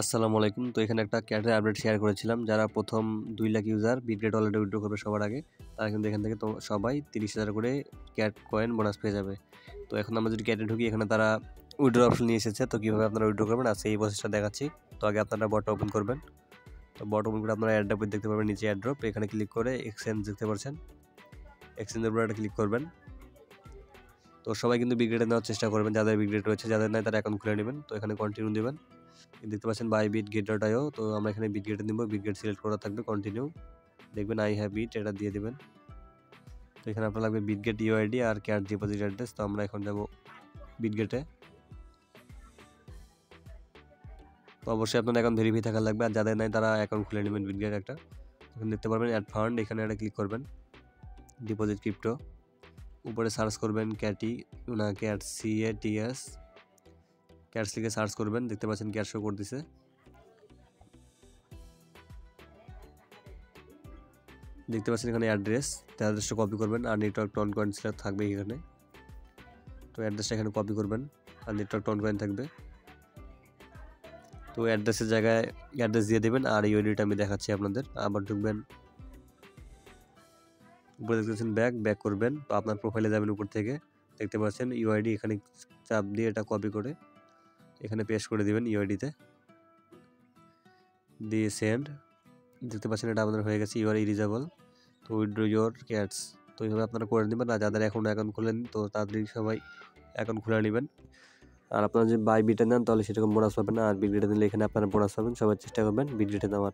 আসসালামু আলাইকুম। তো এখানে একটা ক্যাটের আপডেট শেয়ার করেছিলাম। যারা প্রথম ২ লাখ ইউজার বিটগেট ওয়ালেটে উইথড্র করবে সবার আগে, তারা কিন্তু এখান থেকে তো সবাই ৩০,০০০ করে ক্যাট কয়েন বোনাস পেয়ে যাবে। তো এখন আমরা যদি ক্যাটে ঢুকি, এখানে তারা উইথড্র অপশন নিয়ে এসেছে। তো কীভাবে আপনারা উইথড্র করবেন আজকে এই প্রসেসটা দেখাচ্ছি। তো আগে আপনারা বটটা ওপেন করবেন। তো বট ওপেন করে আপনারা অ্যাড্রপ দেখতে পাবেন, নিচে অ্যাড্রপ, এখানে ক্লিক করে এক্সচেঞ্জ দেখতে পাচ্ছেন। এক্সচেঞ্জের উপরে একটা ক্লিক করবেন। তো সবাই কিন্তু বিটগেটে নেওয়ার চেষ্টা করবেন, যাদের বিটগেট রয়েছে, যাদের নাই তারা অ্যাকাউন্ট খুলে নেবেন। তো এখানে কন্টিনিউ দেবেন। দেখতে পাচ্ছেন বাই bitget.io। তো আমরা এখানে বিটগেটে নিব, বিটগেট সিলেক্ট করা থাকবে, কন্টিনিউ দেখবেন আই হ্যাভ ইট, এটা দিয়ে দেবেন। তো এখানে আপনার লাগবে বিটগেট ইউআইডি আর ক্যাশ ডিপোজিট অ্যাড্রেস। তো আমরা এখন যাব বিটগেটে। তো অবশ্যই আপনার অ্যাকাউন্ট ভেরিফাই থাকা লাগবে, আর যাদের নাই তারা অ্যাকাউন্ট খুলে নেবেন বিটগেট একটা। এখানে দেখতে পারবেন অ্যাড ফান্ড, এখানে একটা ক্লিক করবেন, ডিপোজিট ক্রিপ্টো, উপরে সার্চ করবেন ক্যাটি না ক্যাট CATS, ক্যাটস লিখে সার্চ করবেন, দেখতে পাচ্ছেন ক্যাট শো করতেছে। দেখতে পাচ্ছেন এখানে অ্যাড্রেস, অ্যাড্রেসটা কপি করবেন, আর নেটওয়ার্ক টন কয়েন থাকবে এখানে। তো অ্যাড্রেসটা এখানে কপি করবেন, আর নেটওয়ার্ক টন কয়েন থাকবে। তো অ্যাড্রেসের জায়গায় অ্যাড্রেস দিয়ে দেবেন, আর ইউআইডিটা আমি দেখাচ্ছি আপনাদের। আবার ঢুকবেন, উপরে দেখতেছেন ব্যাক করবেন, তো আপনার প্রোফাইলে যাবেন, উপর থেকে দেখতে পাচ্ছেন ইউআইডি, এখানে চাপ দিয়ে এটা কপি করে এখানে পেস্ট করে দিবেন ইউআইডিতে, দিয়ে সেন্ড। দেখতে পাচ্ছেন এটা আমাদের হয়ে গেছে, ইউআর ইলিজিবল তো উইথড্র ইউর ক্যাটস। তো এইভাবে আপনারা করে নেবেন, আর যাদের এখন অ্যাকাউন্ট খুলেন তো তাড়াতাড়ি সবাই অ্যাকাউন্ট খুলে নেবেন। আর আপনারা যদি বাই বিটে নেন তাহলে সেরকম বোনাস পাবেন না, আর বিটগেটে নিলে এখানে আপনারা বোনাস পাবেন। সবাই চেষ্টা করবেন বিটগেটে নেওয়ার।